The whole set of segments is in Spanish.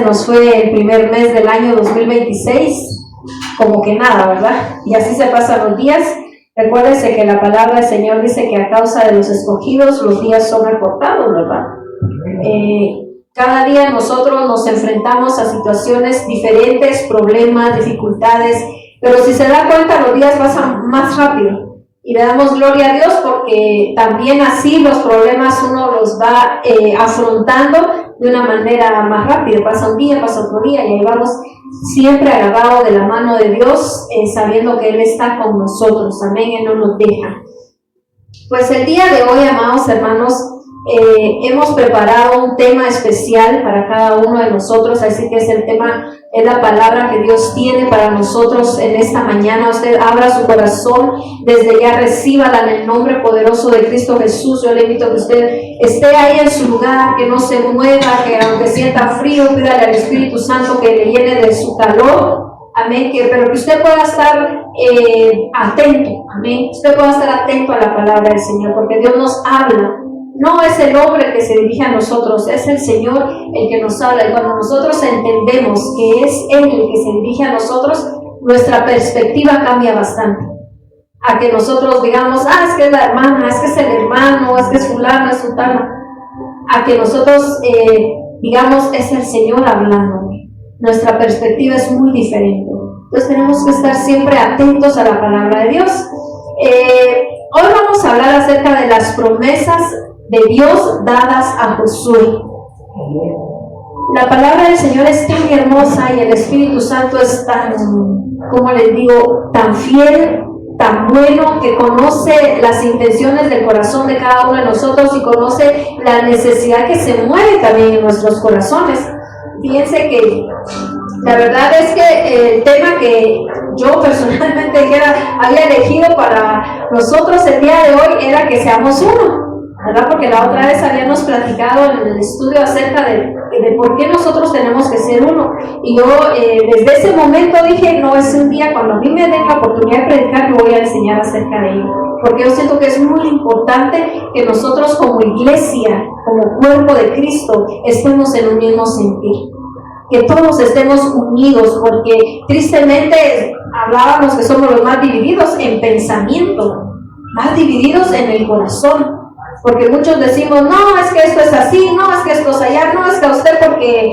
nos fue el primer mes del año 2026, como que nada, ¿verdad? Y así se pasan los días. Recuérdense que la palabra del Señor dice que a causa de los escogidos los días son acortados, ¿verdad? Cada día nosotros nos enfrentamos a situaciones diferentes, problemas, dificultades, pero si se da cuenta los días pasan más rápido. Y le damos gloria a Dios porque también así los problemas uno los va afrontando de una manera más rápida. Pasa un día, pasa otro día y ahí vamos siempre agarrados de la mano de Dios, sabiendo que Él está con nosotros. Amén, Él no nos deja. Pues el día de hoy, amados hermanos, hemos preparado un tema especial para cada uno de nosotros, así que es la palabra que Dios tiene para nosotros en esta mañana. Usted abra su corazón, desde ya recíbala en el nombre poderoso de Cristo Jesús. Yo le invito a que usted esté ahí en su lugar, que no se mueva, que aunque sienta frío, pídale al Espíritu Santo que le llene de su calor. Amén, pero que usted pueda estar atento, amén, usted pueda estar atento a la palabra del Señor, porque Dios nos habla. No es el hombre que se dirige a nosotros, es el Señor el que nos habla. Y cuando nosotros entendemos que es Él el que se dirige a nosotros, nuestra perspectiva cambia bastante. A que nosotros digamos, es que es la hermana, es que es el hermano, es que es fulano, es sultano. A que nosotros digamos, es el Señor hablando. Nuestra perspectiva es muy diferente. Entonces tenemos que estar siempre atentos a la palabra de Dios. Hoy vamos a hablar acerca de las promesas de Dios dadas a Josué. La palabra del Señor es tan hermosa y el Espíritu Santo es tan, como les digo, tan fiel, tan bueno, que conoce las intenciones del corazón de cada uno de nosotros y conoce la necesidad que se mueve también en nuestros corazones. Fíjense que la verdad es que el tema que yo personalmente había elegido para nosotros el día de hoy era que seamos uno, ¿verdad? Porque la otra vez habíamos platicado en el estudio acerca de por qué nosotros tenemos que ser uno. Y yo desde ese momento dije, no, es un día cuando a mí me den la oportunidad de predicar, me voy a enseñar acerca de ello. Porque yo siento que es muy importante que nosotros como iglesia, como cuerpo de Cristo, estemos en un mismo sentir. Que todos estemos unidos, porque tristemente hablábamos que somos los más divididos en pensamiento, más divididos en el corazón. Porque muchos decimos, no, es que esto es así, no, es que esto es allá, no, es que usted porque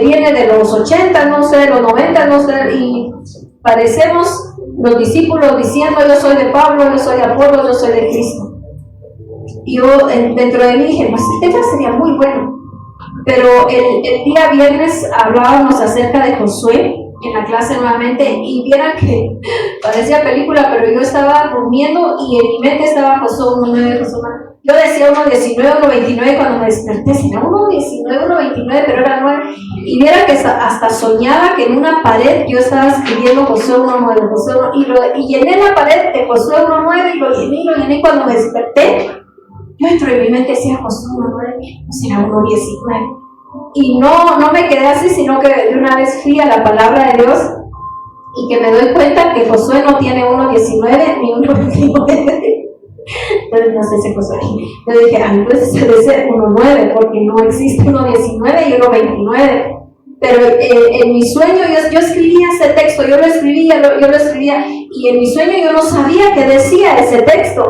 viene de los 80, no sé, de los 90, no sé, y parecemos los discípulos diciendo, yo soy de Pablo, yo soy de Apolo, yo soy de Cristo. Y yo dentro de mí dije, pues este tema sería muy bueno. Pero el día viernes hablábamos acerca de Josué en la clase nuevamente y vieran que parecía película, pero yo estaba durmiendo y en mi mente estaba Josué 1:9, Josué 1. Yo decía 1:19, 1:29 cuando me desperté, era 1:19, 1:29, pero era 9. Y vieran que hasta soñaba que en una pared yo estaba escribiendo Josué 1:9, Josué 1, y llené la pared de Josué 1:9 y lo llené y cuando me desperté, yo dentro de mi mente decía Josué 1:9, no será 1:19. Y no me quedé así, sino que de una vez fui a la palabra de Dios y que me doy cuenta que Josué no tiene 1:19 ni 1:29. Entonces no sé si Josué. Yo dije, entonces debe ser 1:9 porque no existe 1:19 y 1:29. Pero en mi sueño yo escribía ese texto, yo lo escribía y en mi sueño yo no sabía qué decía ese texto.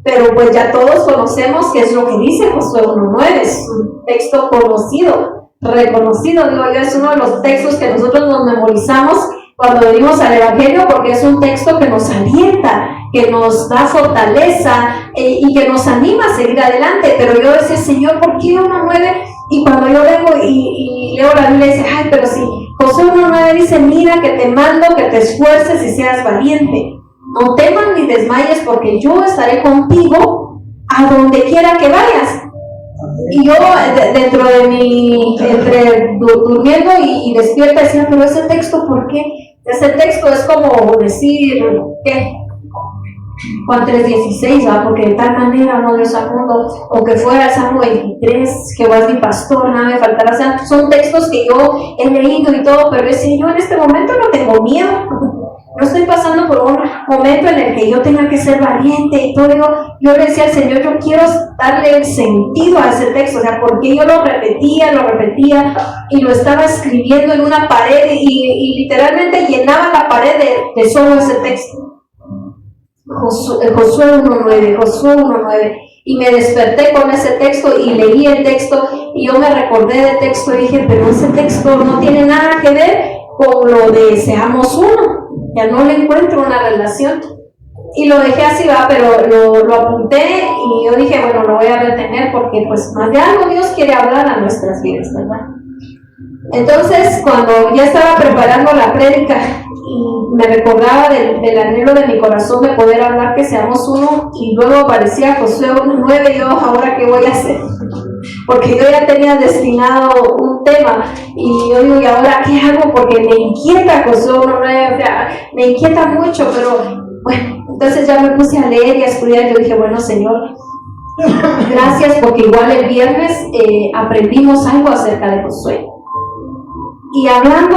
Pero pues ya todos conocemos qué es lo que dice Josué 1:9, es un texto conocido, reconocido, digo yo, es uno de los textos que nosotros nos memorizamos cuando venimos al Evangelio, porque es un texto que nos alienta, que nos da fortaleza y que nos anima a seguir adelante. Pero yo decía, Señor, ¿por qué 1:9? Y cuando yo vengo y leo la Biblia, dice, pero si Josué 1:9 dice, mira que te mando que te esfuerces y seas valiente. No temas ni desmayes, porque yo estaré contigo a donde quiera que vayas. Y yo dentro de mi, entre durmiendo y despierta, decía, pero ese texto, ¿por qué? Ese texto es como decir, ¿qué? Juan 3:16, ¿verdad? Porque de tal manera no Dios al mundo, o que fuera el Salmo 23, Jehová es mi pastor, nada me faltará. O sea, son textos que yo he leído y todo, pero decía, yo en este momento no tengo miedo. no estoy pasando por un momento en el que yo tenga que ser valiente y todo. Yo le decía al Señor, yo quiero darle el sentido a ese texto, o sea, porque yo lo repetía y lo estaba escribiendo en una pared y literalmente llenaba la pared de solo ese texto. Josué 1:9, y me desperté con ese texto y leí el texto y yo me recordé del texto y dije, pero ese texto no tiene nada que ver con lo de seamos uno, ya no le encuentro una relación, y lo dejé así, pero lo apunté y yo dije, bueno, lo voy a retener porque pues más de algo Dios quiere hablar a nuestras vidas, ¿verdad? Entonces, cuando ya estaba preparando la prédica y me recordaba del anhelo de mi corazón de poder hablar que seamos uno, y luego aparecía Josué 1:9, yo, ¿ahora qué voy a hacer? Porque yo ya tenía destinado un tema y yo digo, ¿y ahora qué hago? Porque me inquieta Josué 1:9, o sea, me inquieta mucho, pero bueno, entonces ya me puse a leer y a estudiar. Yo dije, bueno, Señor, gracias, porque igual el viernes aprendimos algo acerca de Josué. Y hablando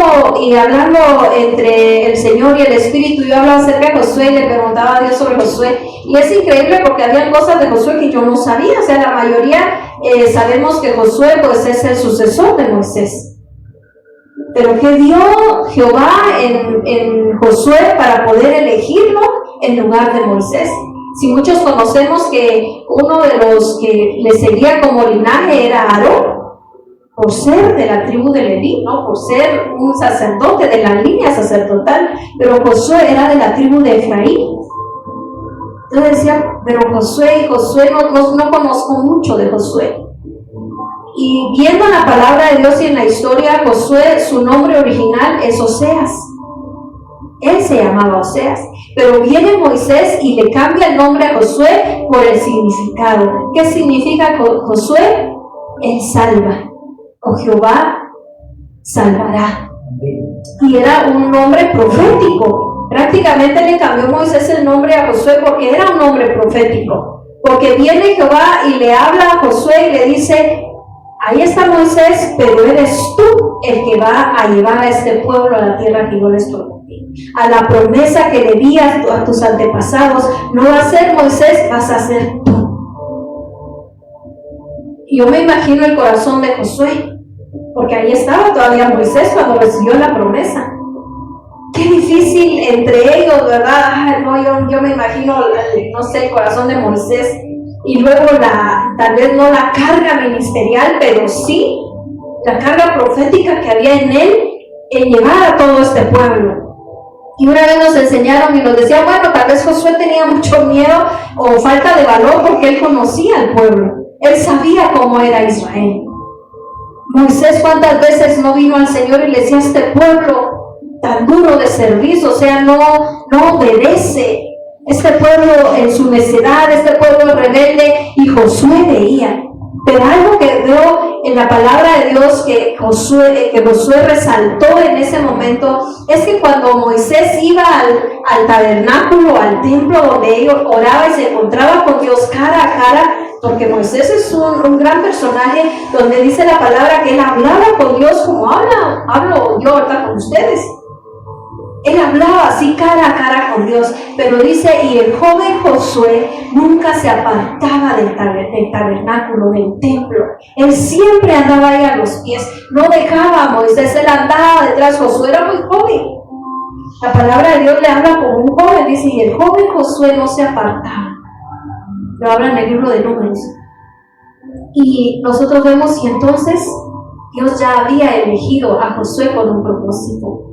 entre el Señor y el Espíritu, yo hablaba acerca de Josué y le preguntaba a Dios sobre Josué. Y es increíble porque había cosas de Josué que yo no sabía. O sea, la mayoría sabemos que Josué pues es el sucesor de Moisés. Pero ¿qué dio Jehová en Josué para poder elegirlo en lugar de Moisés? Si muchos conocemos que uno de los que le seguía como linaje era Aarón, por ser de la tribu de Leví, ¿no? Por ser un sacerdote de la línea sacerdotal, pero Josué era de la tribu de Efraín. Entonces decía, pero Josué no conozco mucho de Josué. Y viendo la palabra de Dios y en la historia, Josué, su nombre original es Oseas. Él se llamaba Oseas, pero viene Moisés y le cambia el nombre a Josué por el significado. ¿Qué significa Josué? Él salva, o Jehová salvará. Y era un nombre profético. Prácticamente le cambió Moisés el nombre a Josué porque era un nombre profético. Porque viene Jehová y le habla a Josué y le dice, ahí está Moisés, pero eres tú el que va a llevar a este pueblo a la tierra que yo les prometí. A la promesa que le di a tus antepasados, no va a ser Moisés, vas a ser tú. Y yo me imagino el corazón de Josué, porque ahí estaba todavía Moisés cuando recibió la promesa. Qué difícil entre ellos, ¿verdad? No, yo me imagino, no sé, el corazón de Moisés, y luego tal vez no la carga ministerial, pero sí la carga profética que había en él en llevar a todo este pueblo. Y una vez nos enseñaron y nos decían, bueno, tal vez Josué tenía mucho miedo o falta de valor porque él conocía al pueblo, él sabía cómo era Israel. Moisés, ¿cuántas veces no vino al Señor y le decía, este pueblo tan duro de servicio, o sea, no obedece? Este pueblo en su necedad, este pueblo rebelde, y Josué veía. Pero algo que veo en la palabra de Dios que Josué resaltó en ese momento es que cuando Moisés iba al tabernáculo, al templo donde ellos oraba y se encontraba con Dios cara a cara, porque Moisés es un gran personaje donde dice la palabra que él hablaba con Dios como hablo yo ahorita con ustedes. Él hablaba así cara a cara con Dios, pero dice, y el joven Josué nunca se apartaba del tabernáculo, del templo. Él siempre andaba ahí a los pies, no dejaba a Moisés, él andaba detrás. Josué era muy joven. La palabra de Dios le habla como un joven, dice, y el joven Josué no se apartaba. Lo habla en el libro de Números. Y nosotros vemos, y entonces Dios ya había elegido a Josué con un propósito.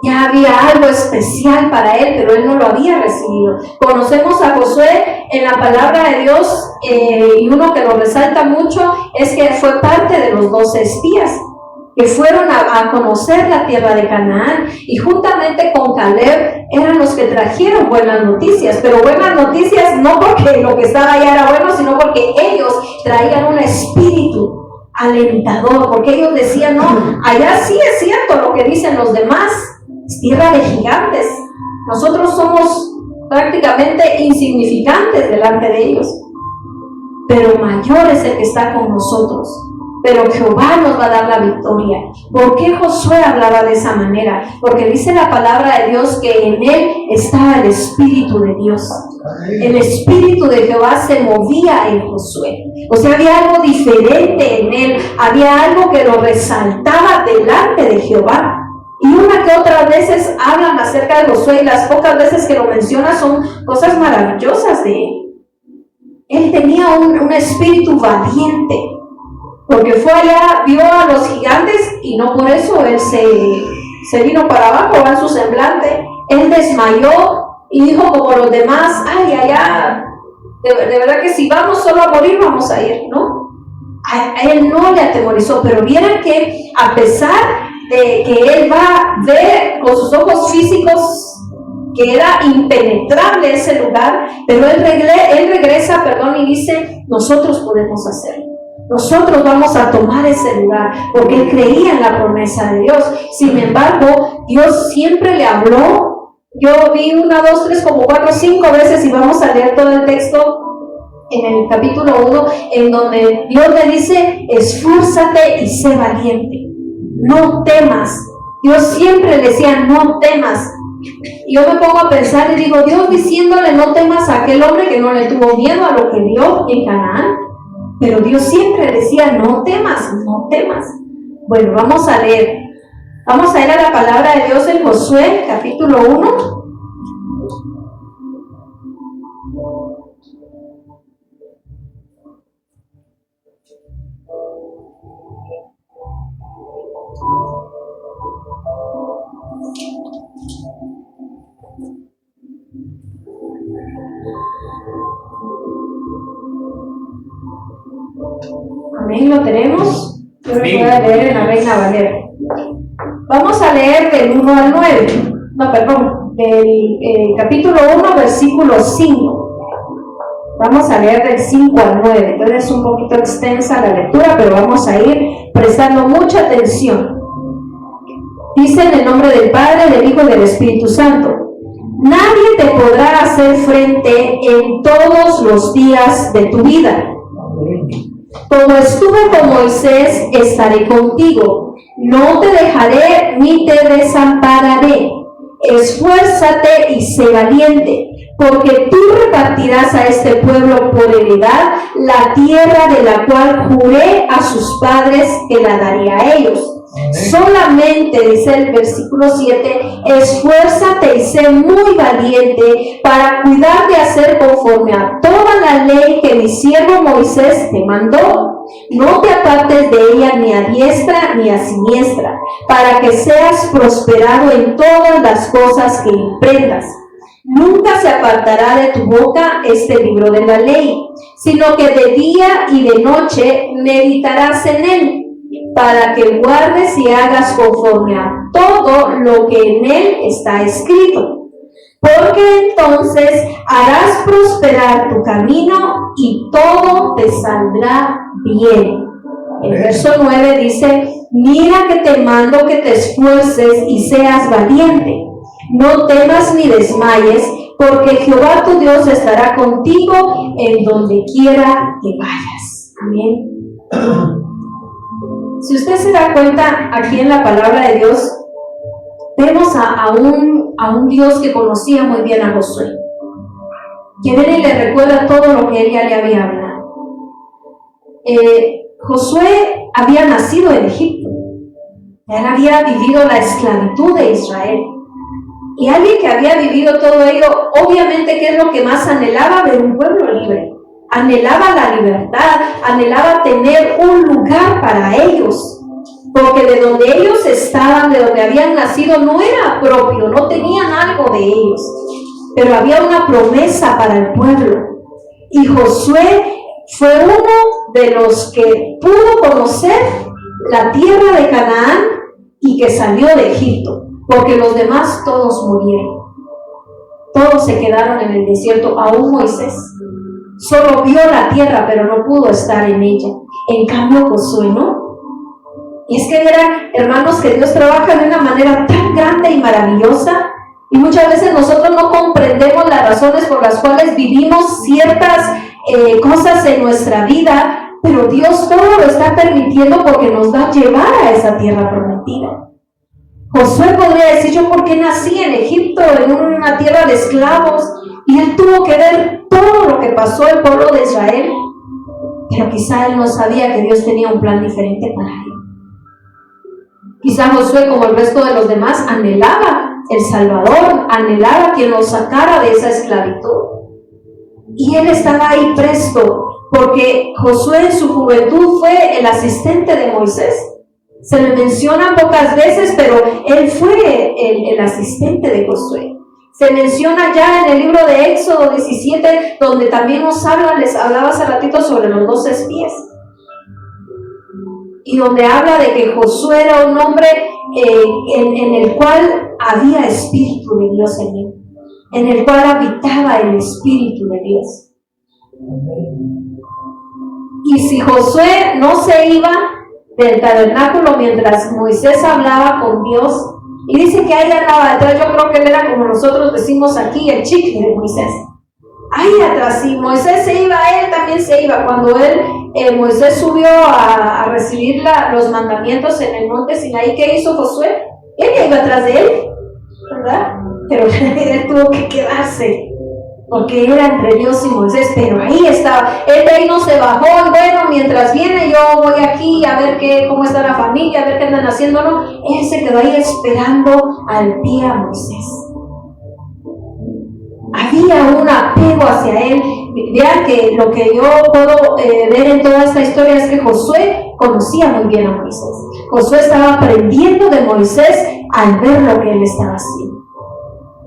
Ya había algo especial para él, pero él no lo había recibido. Conocemos a Josué en la palabra de Dios, y uno que lo resalta mucho es que fue parte de los 12 espías que fueron a conocer la tierra de Canaán, y juntamente con Caleb eran los que trajeron buenas noticias, pero buenas noticias no porque lo que estaba allá era bueno, sino porque ellos traían un espíritu alentador, porque ellos decían, no, allá sí es cierto lo que dicen los demás, es tierra de gigantes, nosotros somos prácticamente insignificantes delante de ellos, pero mayor es el que está con nosotros. pero Jehová nos va a dar la victoria. ¿Por qué Josué hablaba de esa manera? Porque dice la palabra de Dios que en él estaba el Espíritu de Dios. El Espíritu de Jehová se movía en Josué. O sea, había algo diferente en él, había algo que lo resaltaba delante de Jehová. Y una que otras veces hablan acerca de Josué, y las pocas veces que lo menciona son cosas maravillosas de él. Él tenía un espíritu valiente, porque fue allá, vio a los gigantes, y no por eso él se vino para abajo en su semblante. Él desmayó y dijo como los demás, ay, allá, de verdad que si vamos solo a morir, vamos a ir, ¿no? A él no le atemorizó, pero vieran que a pesar de que él va a ver con sus ojos físicos que era impenetrable ese lugar, pero él regresa, y dice, nosotros podemos hacerlo. Nosotros vamos a tomar ese lugar, porque él creía en la promesa de Dios. Sin embargo, Dios siempre le habló. Yo vi 1, 2, 3, como 4, 5 veces, y vamos a leer todo el texto en el capítulo 1, en donde Dios le dice, esfuérzate y sé valiente, no temas. Dios siempre le decía, no temas. Y yo me pongo a pensar y digo, Dios diciéndole no temas a aquel hombre que no le tuvo miedo a lo que vio en Canaán, pero Dios siempre le decía, no temas, no temas. Bueno, vamos a leer a la palabra de Dios en Josué, capítulo 1. Amén, lo tenemos. Yo lo voy a leer en la Reina Valera. Vamos a leer del 1 al 9. Del capítulo 1, versículo 5. Vamos a leer del 5 al 9. Entonces es un poquito extensa la lectura, pero vamos a ir prestando mucha atención. Dice en el nombre del Padre, del Hijo y del Espíritu Santo: nadie te podrá hacer frente en todos los días de tu vida. Como estuve con Moisés, estaré contigo. No te dejaré ni te desampararé. Esfuérzate y sé valiente, porque tú repartirás a este pueblo por heredad la tierra de la cual juré a sus padres que la daría a ellos. Solamente, dice el versículo 7, esfuérzate y sé muy valiente para cuidar de hacer conforme a toda la ley que mi siervo Moisés te mandó. No te apartes de ella ni a diestra ni a siniestra, para que seas prosperado en todas las cosas que emprendas. Nunca se apartará de tu boca este libro de la ley, sino que de día y de noche meditarás en él, para que guardes y hagas conforme a todo lo que en él está escrito. Porque entonces harás prosperar tu camino y todo te saldrá bien. El verso 9 dice: mira que te mando que te esfuerces y seas valiente. No temas ni desmayes, porque Jehová tu Dios estará contigo en donde quiera que vayas. Amén. Si usted se da cuenta, aquí en la palabra de Dios, vemos a un Dios que conocía muy bien a Josué, que viene y le recuerda todo lo que él ya le había hablado. Josué había nacido en Egipto, él había vivido la esclavitud de Israel, y alguien que había vivido todo ello, obviamente, ¿qué es lo que más anhelaba? Ver un pueblo libre. Anhelaba la libertad, anhelaba tener un lugar para ellos, porque de donde ellos estaban, de donde habían nacido, no era propio, no tenían algo de ellos, pero había una promesa para el pueblo. Y Josué fue uno de los que pudo conocer la tierra de Canaán y que salió de Egipto, porque los demás todos murieron, todos se quedaron en el desierto, aún Moisés. Solo vio la tierra, pero no pudo estar en ella. En cambio, Josué no. Y es que eran hermanos que Dios trabaja de una manera tan grande y maravillosa. Y muchas veces nosotros no comprendemos las razones por las cuales vivimos ciertas cosas en nuestra vida. pero Dios todo lo está permitiendo porque nos va a llevar a esa tierra prometida. Josué podría decir, yo por qué nací en Egipto, en una tierra de esclavos, y él tuvo que ver todo lo que pasó el pueblo de Israel, pero quizá él no sabía que Dios tenía un plan diferente para él. Quizá Josué, como el resto de los demás, anhelaba el Salvador, anhelaba quien lo sacara de esa esclavitud. Y él estaba ahí presto, porque Josué en su juventud fue el asistente de Moisés. Se le menciona pocas veces, pero él fue el asistente de Josué. Se menciona ya en el libro de Éxodo 17, donde también nos habla, les hablaba hace ratito sobre los 12 espías. Y donde habla de que Josué era un hombre en el cual había espíritu de Dios en él, en el cual habitaba el espíritu de Dios. Y si Josué no se iba del tabernáculo mientras Moisés hablaba con Dios, y dice que ahí andaba detrás, yo creo que él era como nosotros decimos aquí, el chicle de Moisés. Ahí atrás, si Moisés se iba, él también se iba. Cuando Moisés subió a recibir los mandamientos en el monte Sinaí, ¿qué hizo Josué? Él iba atrás de él, ¿verdad? Pero él tuvo que quedarse, porque era entre Dios y Moisés, pero ahí estaba. Él de ahí no se bajó, y bueno, mientras viene yo voy aquí a ver cómo está la familia, a ver qué andan haciendo, no. Él se quedó ahí esperando al pie a Moisés. Había un apego hacia él. Vean que lo que yo puedo ver en toda esta historia es que Josué conocía muy bien a Moisés. Josué estaba aprendiendo de Moisés al ver lo que él estaba haciendo.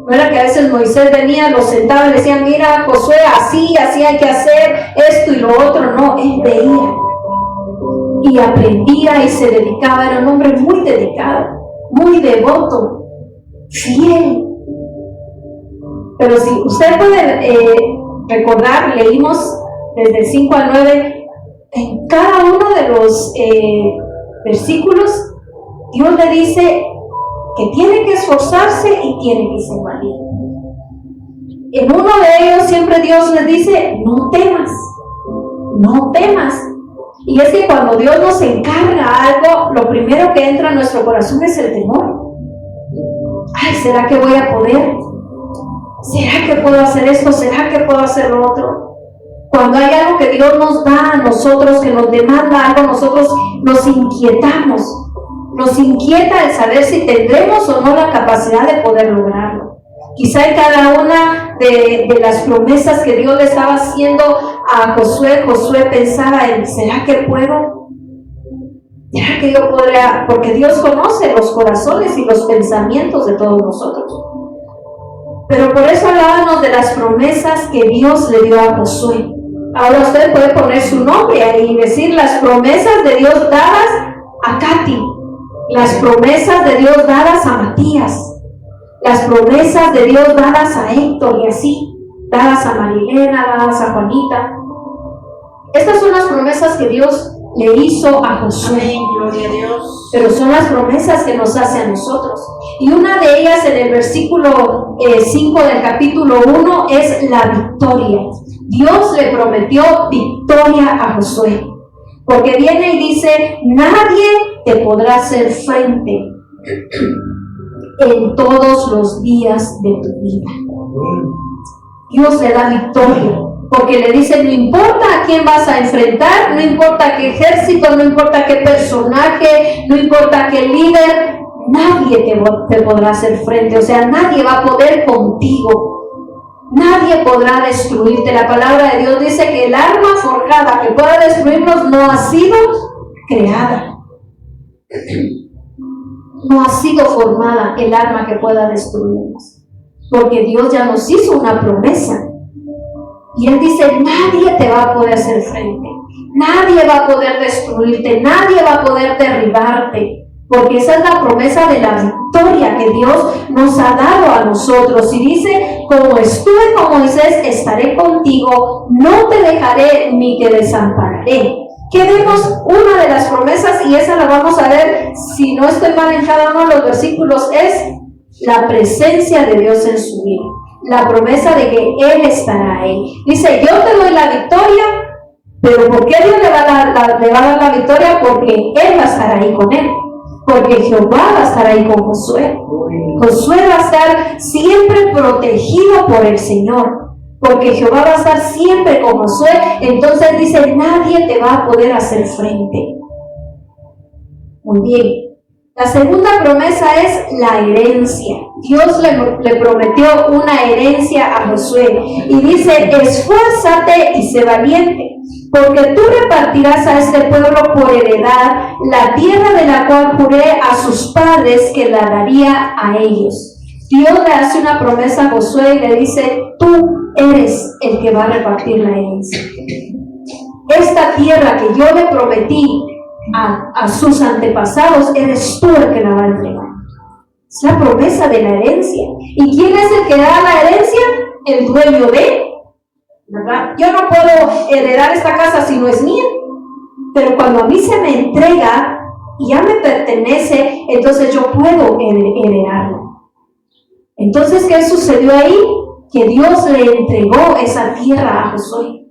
No era que a veces Moisés venía, lo sentaba y le decía, mira Josué, así hay que hacer esto y lo otro. No, él veía y aprendía y se dedicaba. Era un hombre muy dedicado, muy devoto, fiel. Pero si usted puede recordar, leímos desde el 5 al 9, en cada uno de los versículos, Dios le dice que tiene que esforzarse y tiene que ser valiente. En uno de ellos siempre Dios les dice, no temas, no temas. Y es que cuando Dios nos encarga algo, lo primero que entra en nuestro corazón es el temor. Ay, ¿será que voy a poder? ¿Será que puedo hacer esto? ¿Será que puedo hacer lo otro? Cuando hay algo que Dios nos da a nosotros, que nos demanda algo, nosotros nos inquietamos. Nos inquieta el saber si tendremos o no la capacidad de poder lograrlo. Quizá en cada una de las promesas que Dios le estaba haciendo a Josué, Josué pensaba en, ¿será que puedo? ¿Será que yo podría? Porque Dios conoce los corazones y los pensamientos de todos nosotros. Pero por eso hablábamos de las promesas que Dios le dio a Josué. Ahora usted puede poner su nombre ahí y decir las promesas de Dios dadas a Katy, las promesas de Dios dadas a Matías, las promesas de Dios dadas a Héctor y así, dadas a Marilena, dadas a Juanita. Estas son las promesas que Dios le hizo a Josué. Amén, gloria a Dios. Pero son las promesas que nos hace a nosotros. Y una de ellas en el versículo 5 del capítulo 1 es la victoria. Dios le prometió victoria a Josué. Porque viene y dice, nadie te podrá hacer frente en todos los días de tu vida. Dios le da victoria. Porque le dice, no importa a quién vas a enfrentar, no importa qué ejército, no importa qué personaje, no importa qué líder, nadie te podrá hacer frente. O sea, nadie va a poder contigo. Nadie podrá destruirte. La palabra de Dios dice que el arma forjada que pueda destruirnos no ha sido creada. No ha sido formada el arma que pueda destruirnos. Porque Dios ya nos hizo una promesa. Y Él dice, nadie te va a poder hacer frente. Nadie va a poder destruirte. Nadie va a poder derribarte. Porque esa es la promesa de la victoria que Dios nos ha dado a nosotros. Y dice, como estuve con Moisés, estaré contigo, no te dejaré ni te desampararé. Que vemos una de las promesas, y esa la vamos a ver, si no estoy mal en cada uno de los versículos, es la presencia de Dios en su vida. La promesa de que Él estará ahí. Dice, yo te doy la victoria, Pero ¿por qué Dios le va a dar la victoria? Porque Él va a estar ahí con él. Porque Jehová va a estar ahí con Josué. Josué va a estar siempre protegido por el Señor. Porque Jehová va a estar siempre con Josué. Entonces dice, nadie te va a poder hacer frente. Muy bien. La segunda promesa es la herencia. Dios le prometió una herencia a Josué. Y dice, esfuérzate y sé valiente, porque tú repartirás a este pueblo por heredad la tierra de la cual juré a sus padres que la daría a ellos. Dios le hace una promesa a Josué y le dice, tú eres el que va a repartir la herencia. Esta tierra que yo le prometí a sus antepasados, eres tú el que la va a entregar. Es la promesa de la herencia. ¿Y quién es el que da la herencia? El dueño de, ¿verdad? Yo no puedo heredar esta casa si no es mía, pero cuando a mí se me entrega y ya me pertenece, entonces yo puedo heredarla. Entonces, ¿qué sucedió ahí? Que Dios le entregó esa tierra a Josué.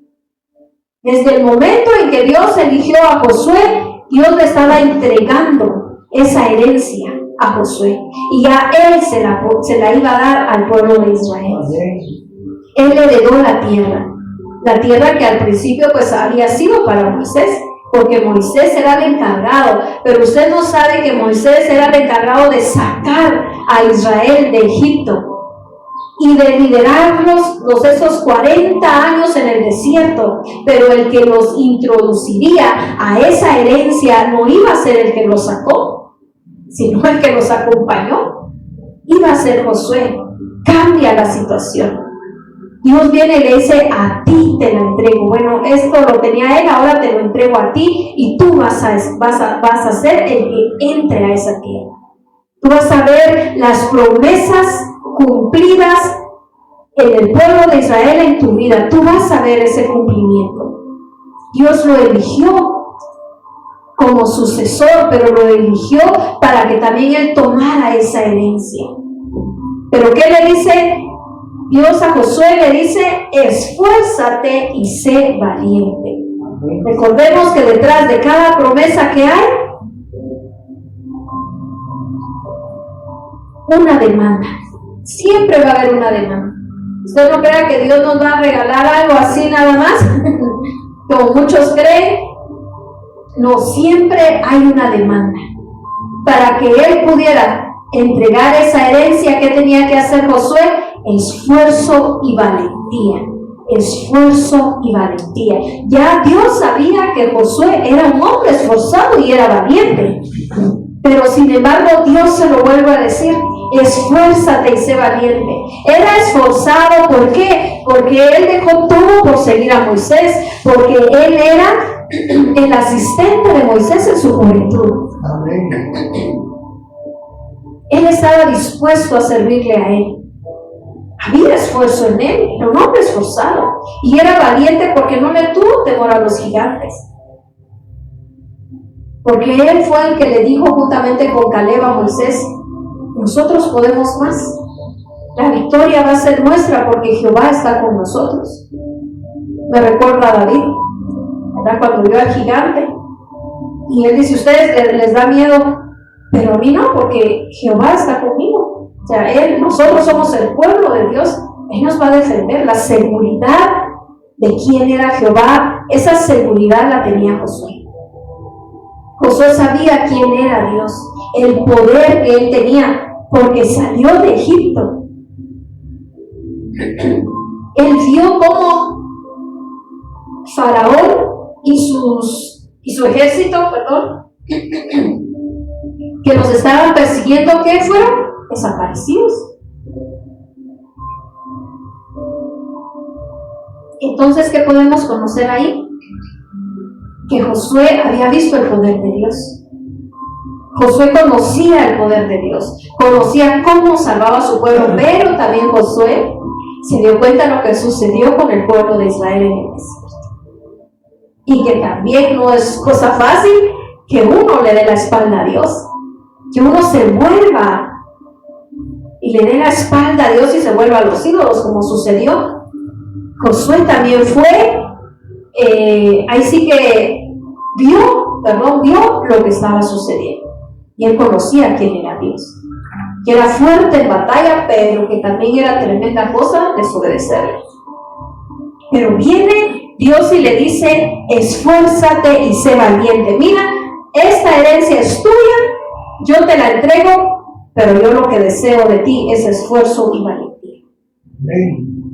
Desde el momento en que Dios eligió a Josué, Dios le estaba entregando esa herencia a Josué. Y ya Él se la iba a dar al pueblo de Israel. Él heredó la tierra que al principio pues había sido para Moisés, porque Moisés era el encargado. Pero usted no sabe que Moisés era el encargado de sacar a Israel de Egipto y de liderarlos esos 40 años en el desierto. Pero el que los introduciría a esa herencia no iba a ser el que los sacó, sino el que los acompañó. Iba a ser Josué. Cambia la situación. Dios viene y le dice, a ti te la entrego. Bueno, esto lo tenía él, ahora te lo entrego a ti y tú vas a ser el que entre a esa tierra. Tú vas a ver las promesas cumplidas en el pueblo de Israel en tu vida. Tú vas a ver ese cumplimiento. Dios lo eligió como sucesor, pero lo eligió para que también él tomara esa herencia. Pero ¿qué le dice Dios a Josué? Le dice, esfuérzate y sé valiente. Recordemos que detrás de cada promesa que hay, una demanda. Siempre va a haber una demanda. Usted no crea que Dios nos va a regalar algo así nada más, como muchos creen. No, siempre hay una demanda. Para que él pudiera entregar esa herencia, ¿qué tenía que hacer Josué? Esfuerzo y valentía. Esfuerzo y valentía. Ya Dios sabía que Josué era un hombre esforzado y era valiente. Pero sin embargo Dios se lo vuelve a decir, esfuérzate y sé valiente. Era esforzado, ¿por qué? Porque él dejó todo por seguir a Moisés, porque él era el asistente de Moisés en su juventud. Amén. Él estaba dispuesto a servirle a él. Había esfuerzo en él, era un hombre esforzado. Y era valiente porque no le tuvo temor a los gigantes. Porque él fue el que le dijo juntamente con Caleb a Moisés, nosotros podemos más. La victoria va a ser nuestra porque Jehová está con nosotros. Me recuerda a David, ¿verdad? Cuando vio al gigante. Y él dice, ustedes les da miedo, pero a mí no, porque Jehová está conmigo. O sea, nosotros somos el pueblo de Dios. Él nos va a defender. La seguridad de quién era Jehová, esa seguridad la tenía Josué. Josué sabía quién era Dios, el poder que él tenía, porque salió de Egipto. Él vio cómo Faraón y su ejército, que los estaban persiguiendo, ¿qué fueron? Desaparecidos. Entonces, ¿qué podemos conocer ahí? Que Josué había visto el poder de Dios. Josué conocía el poder de Dios, conocía cómo salvaba a su pueblo, pero también Josué se dio cuenta de lo que sucedió con el pueblo de Israel en el desierto. Y que también no es cosa fácil que uno le dé la espalda a Dios, que uno se vuelva y le dé la espalda a Dios y se vuelva a los ídolos, como sucedió. Josué también fue ahí sí que vio lo que estaba sucediendo. Y él conocía quién era Dios, que era fuerte en batalla, pero que también era tremenda cosa desobedecerle. Pero viene Dios y le dice: esfuérzate y sé valiente. Mira, esta herencia es tuya, yo te la entrego, pero yo lo que deseo de ti es esfuerzo y valentía.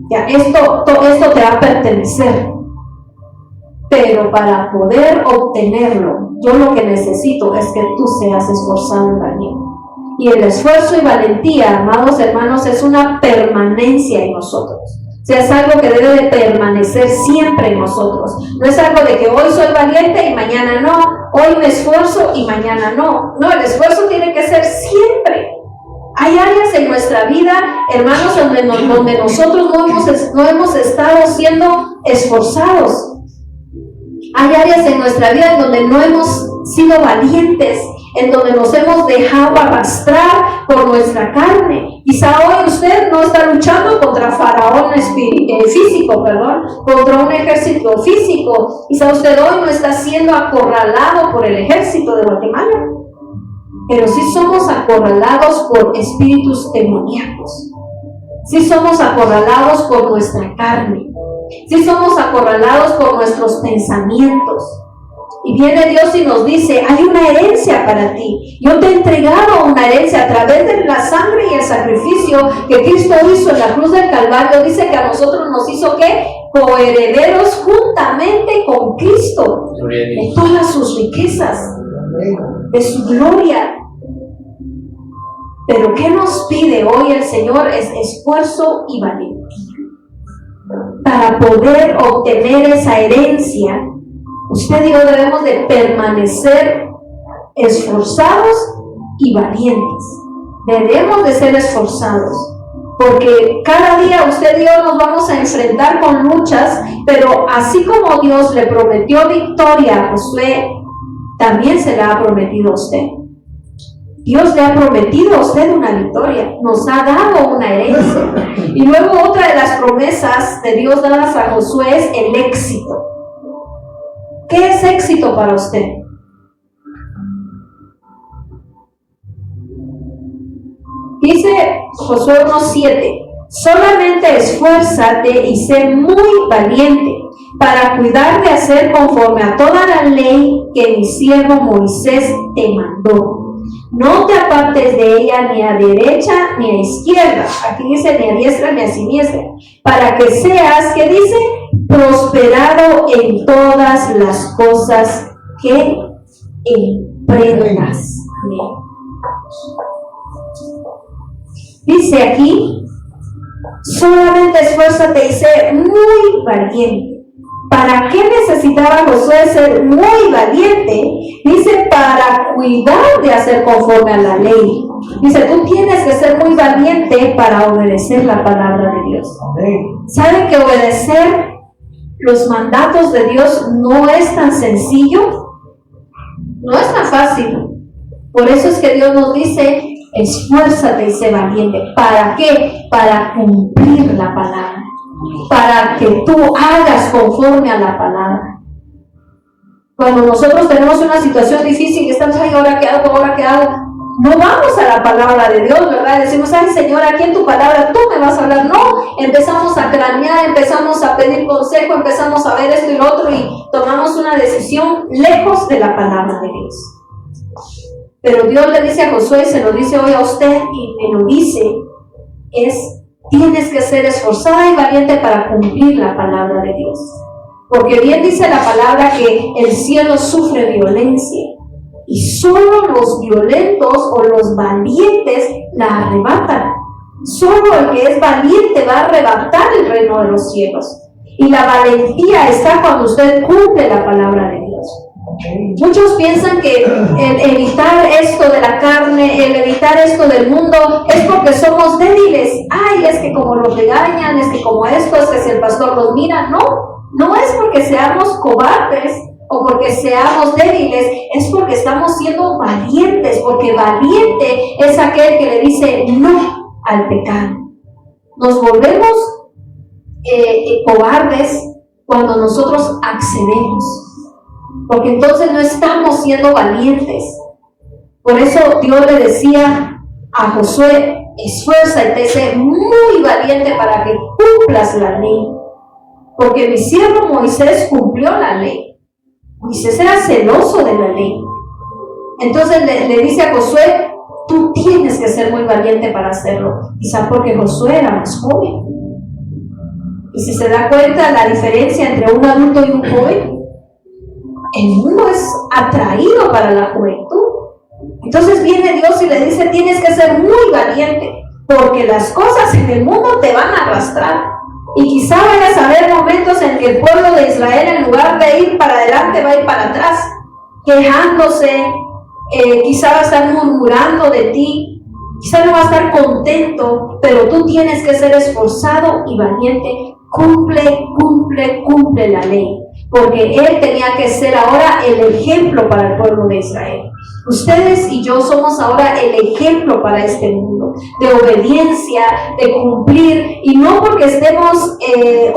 Ya, esto te va a pertenecer. Pero para poder obtenerlo, yo lo que necesito es que tú seas esforzado y valiente. Y el esfuerzo y valentía, amados hermanos, es una permanencia en nosotros. O sea, es algo que debe de permanecer siempre en nosotros. No es algo de que hoy soy valiente y mañana no, hoy me esfuerzo y mañana no. No, el esfuerzo tiene que ser siempre. Hay áreas en nuestra vida, hermanos, donde nosotros no hemos estado siendo esforzados. Hay áreas en nuestra vida en donde no hemos sido valientes, en donde nos hemos dejado arrastrar por nuestra carne. Quizá hoy usted no está luchando contra faraón físico, contra un ejército físico. Quizá usted hoy no está siendo acorralado por el ejército de Guatemala, pero sí somos acorralados por espíritus demoníacos. Sí somos acorralados por nuestra carne. Sí somos acorralados por nuestros pensamientos. Y viene Dios y nos dice: hay una herencia para ti. Yo te he entregado una herencia a través de la sangre y el sacrificio que Cristo hizo en la cruz del Calvario. Dice que a nosotros nos hizo ¿qué? Coherederos juntamente con Cristo de todas sus riquezas, de su gloria. Pero ¿qué nos pide hoy el Señor? Es esfuerzo y valentía. Para poder obtener esa herencia, usted y yo debemos de permanecer esforzados y valientes. Debemos de ser esforzados, porque cada día usted y yo nos vamos a enfrentar con luchas, pero así como Dios le prometió victoria a Josué, también se la ha prometido a usted. Dios le ha prometido a usted una victoria, nos ha dado una herencia. Y luego otra de las promesas de Dios dadas a Josué es el éxito. ¿Qué es éxito para usted? Dice Josué 1:7: solamente esfuérzate y sé muy valiente para cuidar de hacer conforme a toda la ley que mi siervo Moisés te mandó. No te apartes de ella ni a derecha ni a izquierda. Aquí dice ni a diestra ni a siniestra. Para que seas, ¿qué dice? Prosperado en todas las cosas que emprendas. Amén. Dice aquí: solamente esfuérzate y sé muy valiente. ¿Para qué necesitaba Josué ser muy valiente? Dice: para cuidar de hacer conforme a la ley. Dice: tú tienes que ser muy valiente para obedecer la palabra de Dios. ¿Saben que obedecer los mandatos de Dios no es tan sencillo? No es tan fácil. Por eso es que Dios nos dice: esfuérzate y sé valiente. ¿Para qué? Para cumplir la palabra. Para que tú hagas conforme a la palabra. Cuando nosotros tenemos una situación difícil y estamos: ay, ¿ahora qué hago? ¿Ahora qué hago? No vamos a la palabra de Dios, ¿verdad? Decimos: ay, Señor, aquí en tu palabra tú me vas a hablar. No, empezamos a cranear, empezamos a pedir consejo, empezamos a ver esto y lo otro y tomamos una decisión lejos de la palabra de Dios. Pero Dios le dice a Josué, se lo dice hoy a usted y me lo dice, tienes que ser esforzada y valiente para cumplir la palabra de Dios. Porque bien dice la palabra que el cielo sufre violencia y solo los violentos o los valientes la arrebatan. Solo el que es valiente va a arrebatar el reino de los cielos. Y la valentía está cuando usted cumple la palabra de Dios. Muchos piensan que el evitar esto de la carne, el evitar esto del mundo, es porque somos débiles. Ay, es que como los regañan, es que como esto, es que si el pastor los mira. No es porque seamos cobardes o porque seamos débiles, es porque estamos siendo valientes, porque valiente es aquel que le dice no al pecado. Nos volvemos cobardes cuando nosotros accedemos, porque entonces no estamos siendo valientes. Por eso Dios le decía a Josué: esfuérzate, sé muy valiente para que cumplas la ley, porque mi siervo Moisés cumplió la ley. Moisés era celoso de la ley. Entonces le dice a Josué: tú tienes que ser muy valiente para hacerlo. Quizá porque Josué era más joven. Y si se da cuenta la diferencia entre un adulto y un joven, el mundo es atraído para la juventud. Entonces viene Dios y le dice: tienes que ser muy valiente, porque las cosas en el mundo te van a arrastrar. Y quizá vayas a ver momentos en que el pueblo de Israel, en lugar de ir para adelante, va a ir para atrás, quejándose, quizá va a estar murmurando de ti, quizá no va a estar contento, pero tú tienes que ser esforzado y valiente. Cumple la ley, porque él tenía que ser ahora el ejemplo para el pueblo de Israel. Ustedes y yo somos ahora el ejemplo para este mundo, de obediencia, de cumplir, y no porque estemos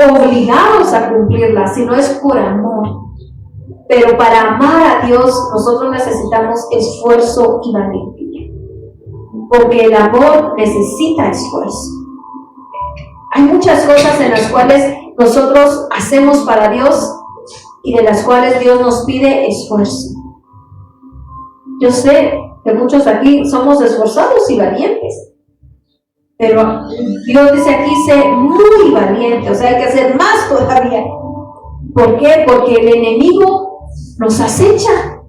obligados a cumplirla, sino es por amor. Pero para amar a Dios nosotros necesitamos esfuerzo y valentía, porque el amor necesita esfuerzo. Hay muchas cosas en las cuales nosotros hacemos para Dios y de las cuales Dios nos pide esfuerzo. Yo sé que muchos aquí somos esforzados y valientes, pero Dios dice aquí: sé muy valiente, o sea, hay que hacer más todavía. ¿Por qué? Porque el enemigo nos acecha,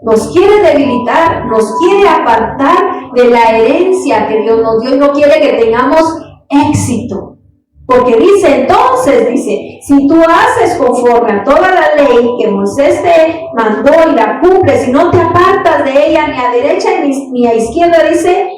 nos quiere debilitar, nos quiere apartar de la herencia que Dios nos dio y no quiere que tengamos éxito. Porque dice, si tú haces conforme a toda la ley que Moisés te mandó y la cumples, y no te apartas de ella ni a derecha ni a izquierda, dice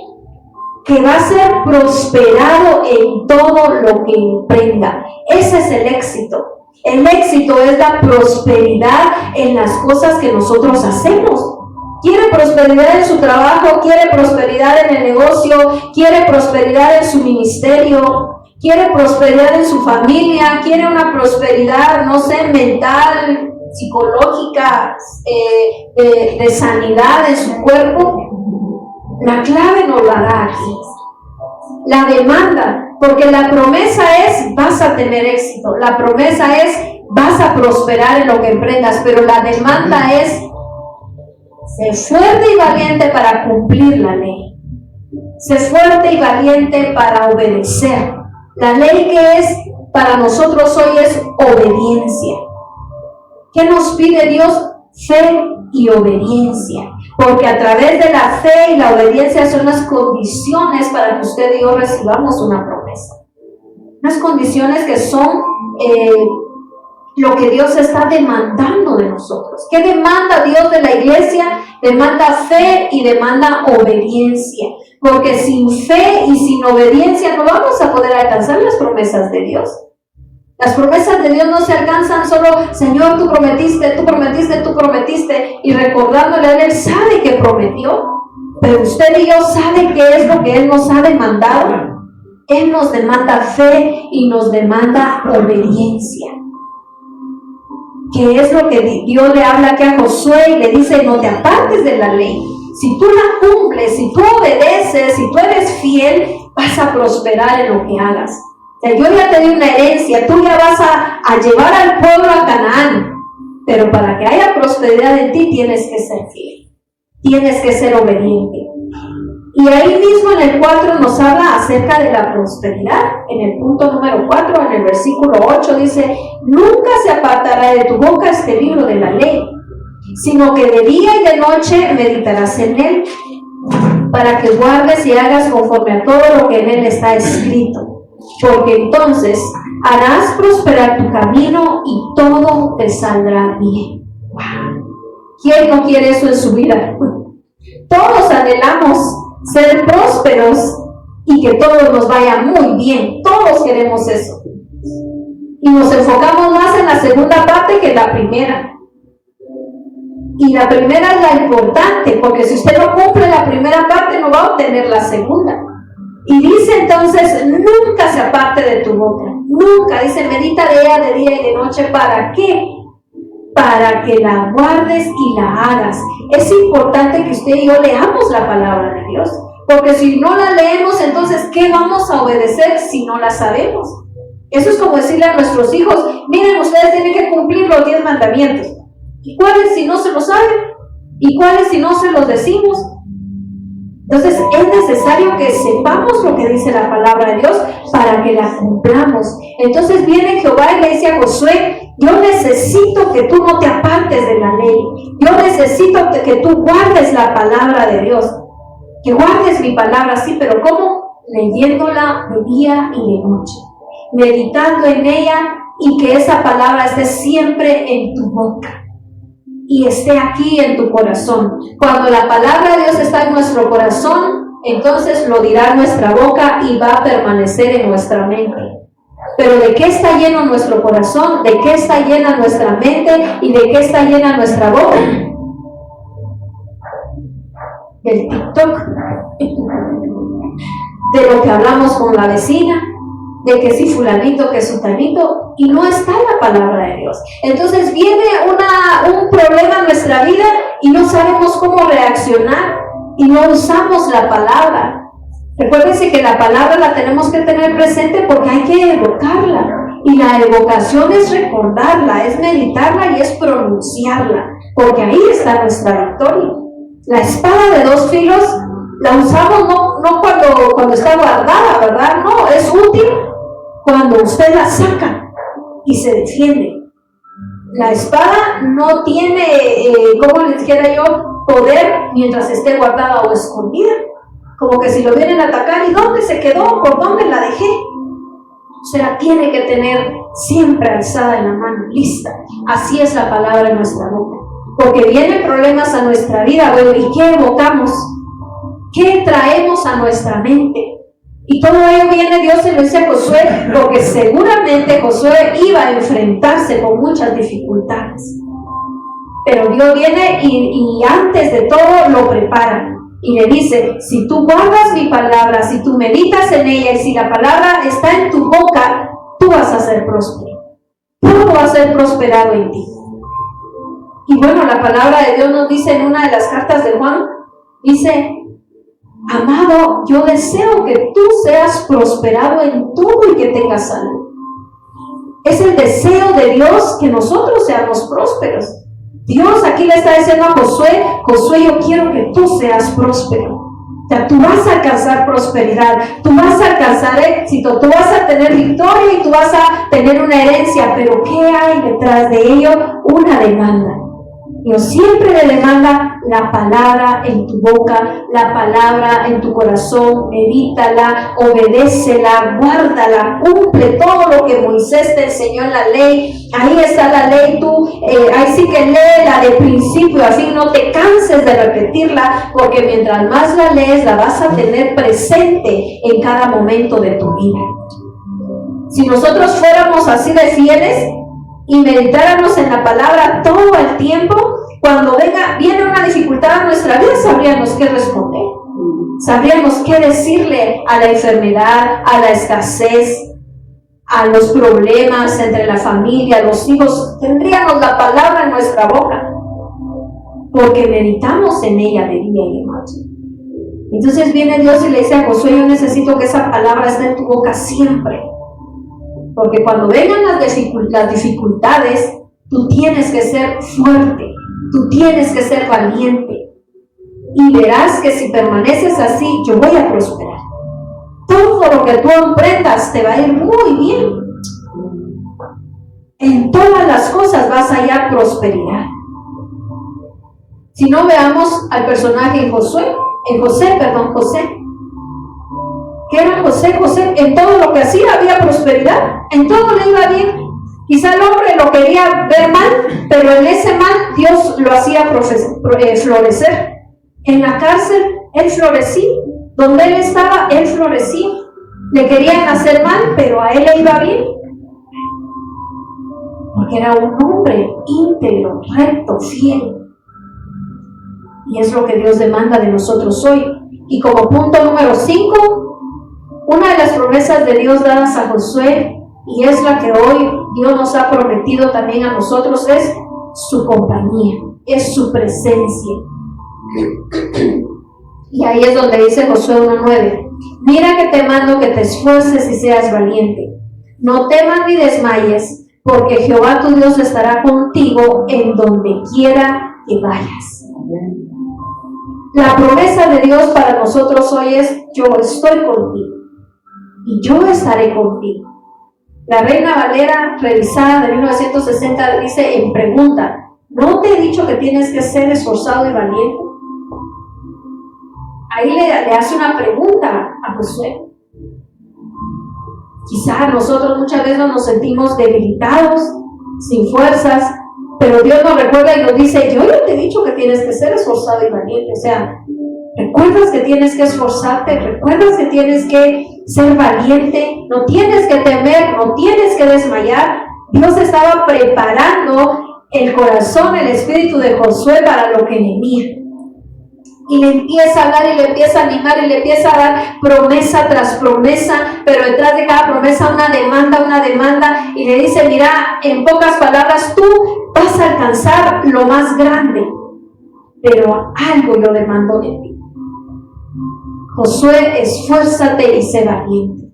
que va a ser prosperado en todo lo que emprenda. Ese es el éxito. El éxito es la prosperidad en las cosas que nosotros hacemos. Quiere prosperidad en su trabajo, quiere prosperidad en el negocio, quiere prosperidad en su ministerio, quiere prosperidad en su familia, quiere una prosperidad, no sé, mental, psicológica, de sanidad en su cuerpo. La clave nos la da la demanda, porque la promesa es: vas a tener éxito, la promesa es: vas a prosperar en lo que emprendas, pero la demanda es: sé fuerte y valiente para cumplir la ley, sé fuerte y valiente para obedecer. La ley que es para nosotros hoy es obediencia. ¿Qué nos pide Dios? Fe y obediencia. Porque a través de la fe y la obediencia son las condiciones para que usted y yo recibamos una promesa. Unas condiciones que son lo que Dios está demandando de nosotros. ¿Qué demanda Dios de la iglesia? Demanda fe y demanda obediencia. Porque sin fe y sin obediencia no vamos a poder alcanzar las promesas de Dios. Las promesas de Dios no se alcanzan solo: Señor, tú prometiste, y recordándole a Él sabe que prometió, pero usted y yo sabe qué es lo que Él nos ha demandado. Él nos demanda fe y nos demanda obediencia. Que es lo que Dios le habla aquí a Josué y le dice: no te apartes de la ley. Si tú la cumples, si tú obedeces, si tú eres fiel, vas a prosperar en lo que hagas. O sea, yo ya te di una herencia, tú ya vas a llevar al pueblo a Canaán, pero para que haya prosperidad en ti tienes que ser fiel, tienes que ser obediente. Y ahí mismo en el 4 nos habla acerca de la prosperidad. En el punto número 4, en el versículo 8 dice: nunca se apartará de tu boca este libro de la ley, sino que de día y de noche meditarás en él, para que guardes y hagas conforme a todo lo que en él está escrito, porque entonces harás prosperar tu camino y todo te saldrá bien. ¿Quién no quiere eso en su vida? Todos anhelamos ser prósperos y que todo nos vaya muy bien. Todos queremos eso. Y nos enfocamos más en la segunda parte que en la primera. Y la primera es la importante, porque si usted no cumple la primera parte, no va a obtener la segunda. Y dice entonces, nunca se aparte de tu boca, nunca, dice, medita de ella de día y de noche. ¿Para qué? Para que la guardes y la hagas. Es importante que usted y yo leamos la palabra de Dios, porque si no la leemos, entonces, ¿qué vamos a obedecer si no la sabemos? Eso es como decirle a nuestros hijos, miren, ustedes tienen que cumplir los 10 mandamientos. ¿Y cuáles si no se los saben? ¿Y cuáles si no se los decimos? Entonces es necesario que sepamos lo que dice la palabra de Dios para que la cumplamos. Entonces viene Jehová y le dice a Josué, yo necesito que tú no te apartes de la ley. Yo necesito que tú guardes la palabra de Dios. Que guardes mi palabra, sí, pero ¿cómo? Leyéndola de día y de noche. Meditando en ella y que esa palabra esté siempre en tu boca. Y esté aquí en tu corazón. Cuando la palabra de Dios está en nuestro corazón, entonces lo dirá nuestra boca y va a permanecer en nuestra mente. Pero ¿de qué está lleno nuestro corazón? ¿De qué está llena nuestra mente? ¿Y de qué está llena nuestra boca? Del TikTok, de lo que hablamos con la vecina, de que si fulanito, que sutanito, y no está la palabra de Dios. Entonces viene un problema en nuestra vida y no sabemos cómo reaccionar y no usamos la palabra. Recuérdense que la palabra la tenemos que tener presente porque hay que evocarla. Y la evocación es recordarla, es meditarla y es pronunciarla, porque ahí está nuestra victoria. La espada de 2 filos la usamos no cuando está guardada, ¿verdad? No, es útil cuando usted la saca y se defiende. La espada no tiene, como les dijera yo, poder mientras esté guardada o escondida. Como que si lo vienen a atacar, ¿y dónde se quedó? ¿Por dónde la dejé? Usted la tiene que tener siempre alzada en la mano, lista. Así es la palabra en nuestra boca. Porque vienen problemas a nuestra vida, bueno, ¿y qué evocamos? ¿Qué traemos a nuestra mente? Y todo ello viene, Dios se lo dice a Josué, porque seguramente Josué iba a enfrentarse con muchas dificultades. Pero Dios viene y antes de todo lo prepara. Y le dice, si tú guardas mi palabra, si tú meditas en ella y si la palabra está en tu boca, tú vas a ser próspero. Todo va a ser prosperado en ti. Y bueno, la palabra de Dios nos dice en una de las cartas de Juan, dice, amado, yo deseo que tú seas prosperado en todo y que tengas salud. Es el deseo de Dios que nosotros seamos prósperos. Dios aquí le está diciendo a Josué, Josué, yo quiero que tú seas próspero. O sea, tú vas a alcanzar prosperidad, tú vas a alcanzar éxito, tú vas a tener victoria y tú vas a tener una herencia. Pero ¿qué hay detrás de ello? Una demanda. Dios siempre le demanda la palabra en tu boca, la palabra en tu corazón, medítala, obedécela, guárdala, cumple todo lo que Moisés te enseñó en la ley. Ahí está la ley, tú, ahí sí que léela de principio, así no te canses de repetirla, porque mientras más la lees, la vas a tener presente en cada momento de tu vida. Si nosotros fuéramos así de fieles y meditáramos en la palabra todo el tiempo, cuando viene una dificultad a nuestra vida, sabríamos qué responder. Sabríamos qué decirle a la enfermedad, a la escasez, a los problemas entre la familia, los hijos. Tendríamos la palabra en nuestra boca, porque meditamos en ella de día y de noche. Entonces viene Dios y le dice a Josué, yo necesito que esa palabra esté en tu boca siempre. Porque cuando vengan las dificultades, tú tienes que ser fuerte, tú tienes que ser valiente. Y verás que si permaneces así, yo voy a prosperar. Todo lo que tú emprendas te va a ir muy bien. En todas las cosas vas a hallar prosperidad. Si no, veamos al personaje José. ¿Qué era José? José, en todo lo que hacía había prosperidad, en todo le iba bien. Quizá el hombre lo quería ver mal, pero en ese mal Dios lo hacía florecer. En la cárcel, él florecía. Donde él estaba, él florecía. Le querían hacer mal, pero a él le iba bien. Porque era un hombre íntegro, recto, fiel. Y es lo que Dios demanda de nosotros hoy. Y como punto número 5, Una de las promesas de Dios dadas a Josué, y es la que hoy Dios nos ha prometido también a nosotros, es su compañía, es su presencia. Y ahí es donde dice Josué 1:9: mira que te mando que te esfuerces y seas valiente. No temas ni desmayes, porque Jehová tu Dios estará contigo en donde quiera que vayas. La promesa de Dios para nosotros hoy es: yo estoy contigo y yo estaré contigo. La Reina Valera revisada de 1960 dice en pregunta: ¿no te he dicho que tienes que ser esforzado y valiente? Ahí le hace una pregunta a Josué. Quizá nosotros muchas veces nos sentimos debilitados, sin fuerzas, pero Dios nos recuerda y nos dice: yo ya te he dicho que tienes que ser esforzado y valiente. O sea, recuerdas que tienes que esforzarte, recuerdas que tienes que ser valiente, no tienes que temer, no tienes que desmayar. Dios estaba preparando el corazón, el espíritu de Josué para lo que venía. Y le empieza a hablar y le empieza a animar y le empieza a dar promesa tras promesa, pero detrás de cada promesa una demanda, y le dice: mira, en pocas palabras, tú vas a alcanzar lo más grande, pero algo yo demando de ti. Josué, esfuérzate y sé valiente.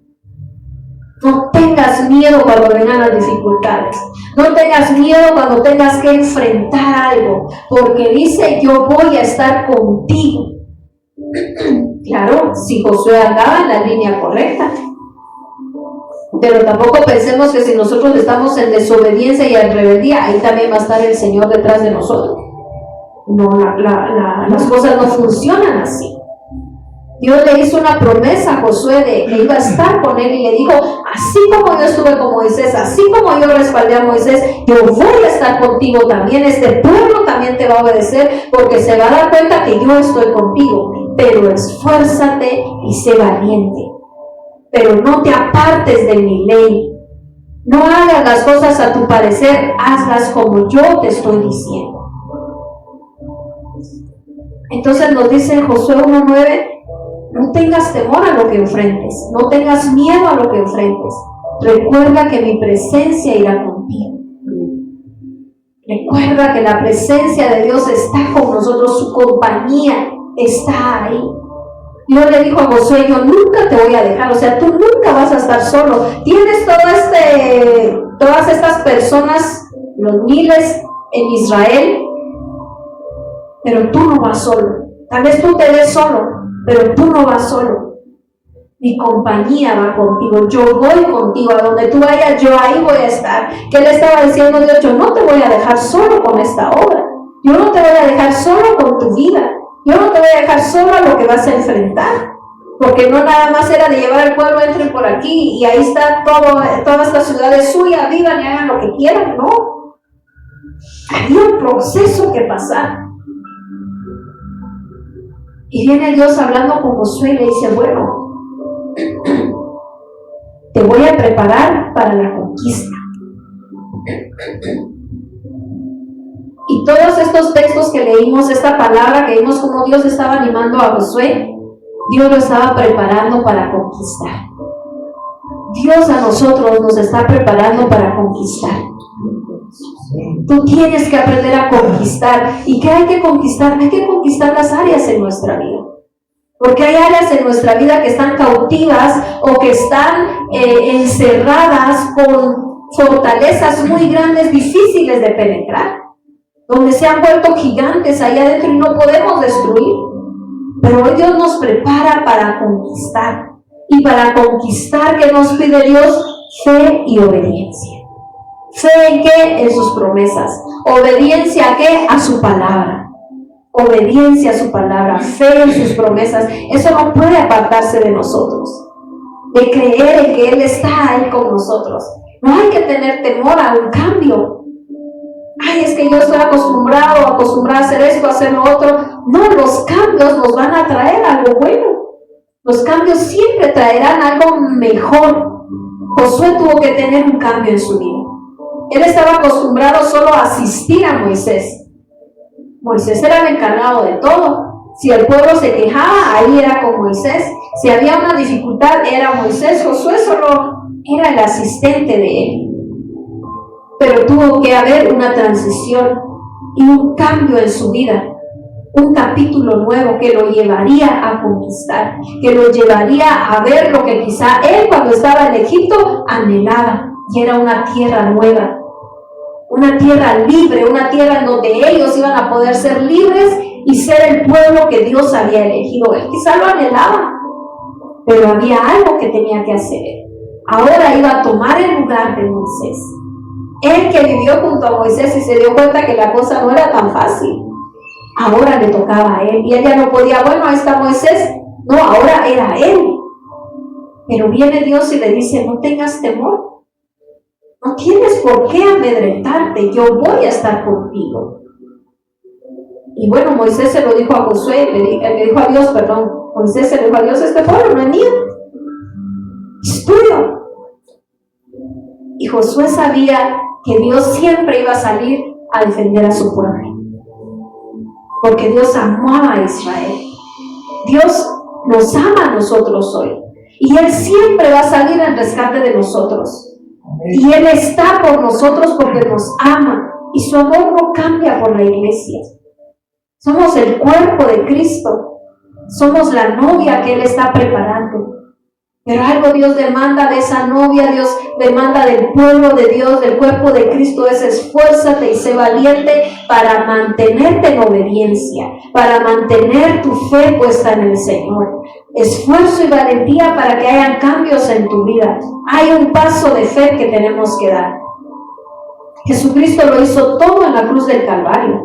No tengas miedo cuando vengan las dificultades. No tengas miedo cuando tengas que enfrentar algo, porque dice: yo voy a estar contigo. Claro, si Josué andaba en la línea correcta. Pero tampoco pensemos que si nosotros estamos en desobediencia y en rebeldía, ahí también va a estar el Señor detrás de nosotros. No, las cosas no funcionan así. Dios le hizo una promesa a Josué de que iba a estar con él y le dijo: así como yo estuve con Moisés, así como yo respaldé a Moisés, yo voy a estar contigo también. Este pueblo también te va a obedecer, porque se va a dar cuenta que yo estoy contigo. Pero esfuérzate y sé valiente. Pero no te apartes de mi ley. No hagas las cosas a tu parecer, hazlas como yo te estoy diciendo. Entonces nos dice Josué 1:9: no tengas temor a lo que enfrentes, no tengas miedo a lo que enfrentes. Recuerda que mi presencia irá contigo. Recuerda que la presencia de Dios está con nosotros, su compañía está ahí. Dios le dijo a Josué: yo nunca te voy a dejar, o sea, tú nunca vas a estar solo. Tienes todas estas personas, los miles en Israel, pero tú no vas solo. Tal vez tú te ves solo, pero tú no vas solo. Mi compañía va contigo, yo voy contigo, a donde tú vayas, yo ahí voy a estar. ¿Qué le estaba diciendo Dios? Yo no te voy a dejar solo con esta obra, yo no te voy a dejar solo con tu vida, yo no te voy a dejar solo a lo que vas a enfrentar, porque no nada más era de llevar al pueblo, entren por aquí y ahí está toda esta ciudad es suya, vivan y hagan lo que quieran. No, había un proceso que pasar. Y viene Dios hablando con Josué y le dice: bueno, te voy a preparar para la conquista. Y todos estos textos que leímos, esta palabra que vimos como Dios estaba animando a Josué, Dios lo estaba preparando para conquistar. Dios a nosotros nos está preparando para conquistar. Tú tienes que aprender a conquistar. ¿Y qué hay que conquistar? Hay que conquistar las áreas en nuestra vida. Porque hay áreas en nuestra vida que están cautivas o que están encerradas con fortalezas muy grandes, difíciles de penetrar, donde se han vuelto gigantes ahí adentro y no podemos destruir. Pero hoy Dios nos prepara para conquistar. Y para conquistar, ¿qué nos pide Dios? Fe y obediencia. ¿Fe en qué? En sus promesas. ¿Obediencia a qué? A su palabra. Obediencia a su palabra, fe en sus promesas. Eso no puede apartarse de nosotros, de creer en que Él está ahí con nosotros. No hay que tener temor a un cambio. Ay, es que yo estoy acostumbrada a hacer esto, a hacer lo otro. No, los cambios nos van a traer algo bueno. Los cambios siempre traerán algo mejor. Josué tuvo que tener un cambio en su vida. Él estaba acostumbrado solo a asistir a Moisés. Moisés era el encargado de todo. Si el pueblo se quejaba, ahí era con Moisés. Si había una dificultad, era Moisés. Josué solo era el asistente de él. Pero tuvo que haber una transición y un cambio en su vida. Un capítulo nuevo que lo llevaría a conquistar, que lo llevaría a ver lo que quizá él cuando estaba en Egipto anhelaba, y era una tierra nueva, una tierra libre, una tierra en donde ellos iban a poder ser libres y ser el pueblo que Dios había elegido. Él quizá lo anhelaba, pero había algo que tenía que hacer. Ahora iba a tomar el lugar de Moisés. Él que vivió junto a Moisés y se dio cuenta que la cosa no era tan fácil. Ahora le tocaba a él, y ella no podía, bueno, ahí está Moisés. No, ahora era él. Pero viene Dios y le dice, no tengas temor, no tienes por qué amedrentarte, yo voy a estar contigo. Y bueno, Moisés se lo dijo a Josué, le dijo a Dios, perdón, Moisés se le dijo a Dios, este pueblo no es mío, es tuyo. Y Josué sabía que Dios siempre iba a salir a defender a su pueblo, porque Dios amaba a Israel. Dios nos ama a nosotros hoy, y Él siempre va a salir en rescate de nosotros. Y Él está por nosotros porque nos ama, y su amor no cambia por la iglesia. Somos el cuerpo de Cristo, somos la novia que Él está preparando. Pero algo Dios demanda de esa novia, Dios demanda del pueblo de Dios, del cuerpo de Cristo, es esfuérzate y sé valiente para mantenerte en obediencia, para mantener tu fe puesta en el Señor. Esfuerzo y valentía para que hayan cambios en tu vida. Hay un paso de fe que tenemos que dar. Jesucristo lo hizo todo en la cruz del Calvario.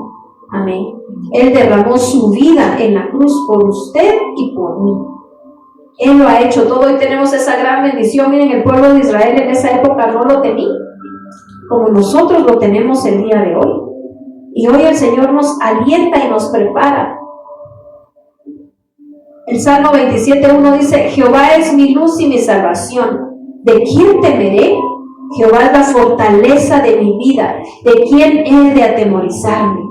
Amén. Él derramó su vida en la cruz por usted y por mí. Él lo ha hecho todo y tenemos esa gran bendición. Miren, el pueblo de Israel en esa época no lo tenía como nosotros lo tenemos el día de hoy. Y hoy el Señor nos alienta y nos prepara. El Salmo 27:1 dice, Jehová es mi luz y mi salvación. ¿De quién temeré? Jehová es la fortaleza de mi vida. ¿De quién he de atemorizarme?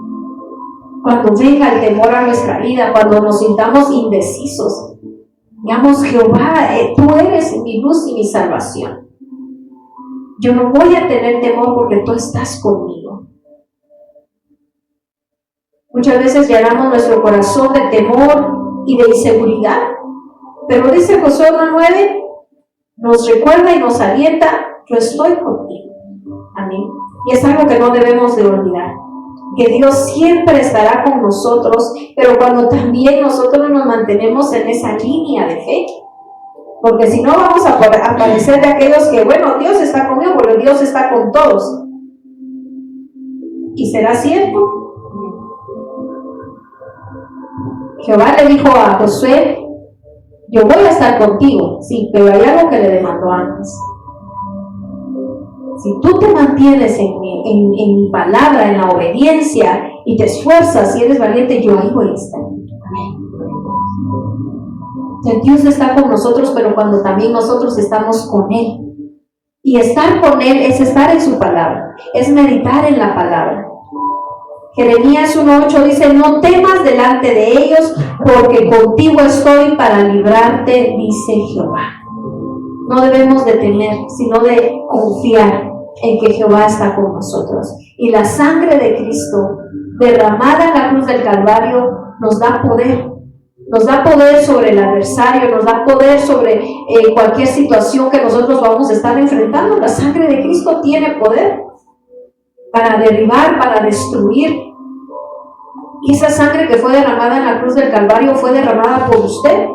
Cuando venga el temor a nuestra vida, cuando nos sintamos indecisos, digamos, Jehová, tú eres mi luz y mi salvación. Yo no voy a tener temor porque tú estás conmigo. Muchas veces llenamos nuestro corazón de temor y de inseguridad, pero dice Josué 1:9, nos recuerda y nos alienta, yo estoy contigo. Amén. Y es algo que no debemos de olvidar, que Dios siempre estará con nosotros, pero cuando también nosotros nos mantenemos en esa línea de fe, porque si no vamos a parecer de aquellos que, bueno, Dios está conmigo, pero Dios está con todos. ¿Y será cierto? Jehová le dijo a Josué, yo voy a estar contigo, sí, pero hay algo que le demandó antes. Si tú te mantienes en mi palabra, en la obediencia, y te esfuerzas y eres valiente, yo ahí voy a estar. Amén. Dios está con nosotros, pero cuando también nosotros estamos con Él. Y estar con Él es estar en su palabra, es meditar en la palabra. Jeremías 1:8 dice, no temas delante de ellos, porque contigo estoy para librarte, dice Jehová. No debemos de temer, sino de confiar en que Jehová está con nosotros. Y la sangre de Cristo, derramada en la cruz del Calvario, nos da poder. Nos da poder sobre el adversario, nos da poder sobre cualquier situación que nosotros vamos a estar enfrentando. La sangre de Cristo tiene poder para derribar, para destruir. Y esa sangre que fue derramada en la cruz del Calvario fue derramada por usted,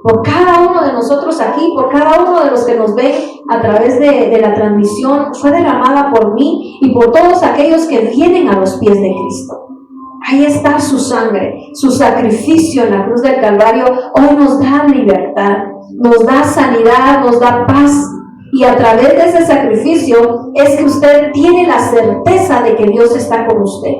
por cada uno de nosotros aquí, por cada uno de los que nos ven a través de la transmisión. Fue derramada por mí y por todos aquellos que vienen a los pies de Cristo. Ahí está su sangre, su sacrificio en la cruz del Calvario. Hoy nos da libertad, nos da sanidad, nos da paz. Y a través de ese sacrificio es que usted tiene la certeza de que Dios está con usted,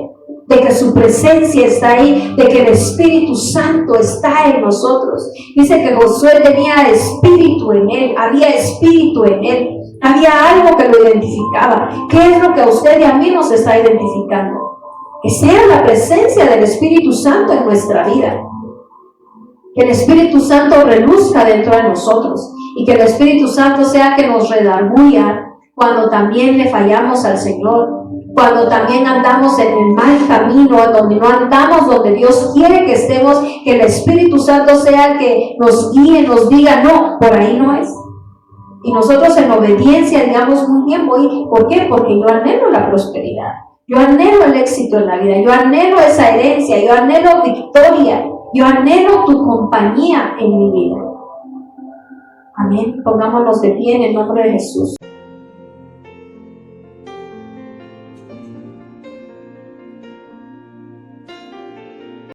de que su presencia está ahí, de que el Espíritu Santo está en nosotros. Dice que Josué tenía espíritu en él, había espíritu en él, había algo que lo identificaba. ¿Qué es lo que a usted y a mí nos está identificando? Que sea la presencia del Espíritu Santo en nuestra vida. Que el Espíritu Santo reluzca dentro de nosotros y que el Espíritu Santo sea que nos redarguya cuando también le fallamos al Señor, cuando también andamos en el mal camino, donde no andamos donde Dios quiere que estemos, que el Espíritu Santo sea que nos guíe, nos diga, no, por ahí no es. Y nosotros en obediencia digamos, muy bien, voy. ¿Por qué? Porque yo anhelo la prosperidad, yo anhelo el éxito en la vida, yo anhelo esa herencia, yo anhelo victoria, yo anhelo tu compañía en mi vida. Amén. Pongámonos de pie en el nombre de Jesús.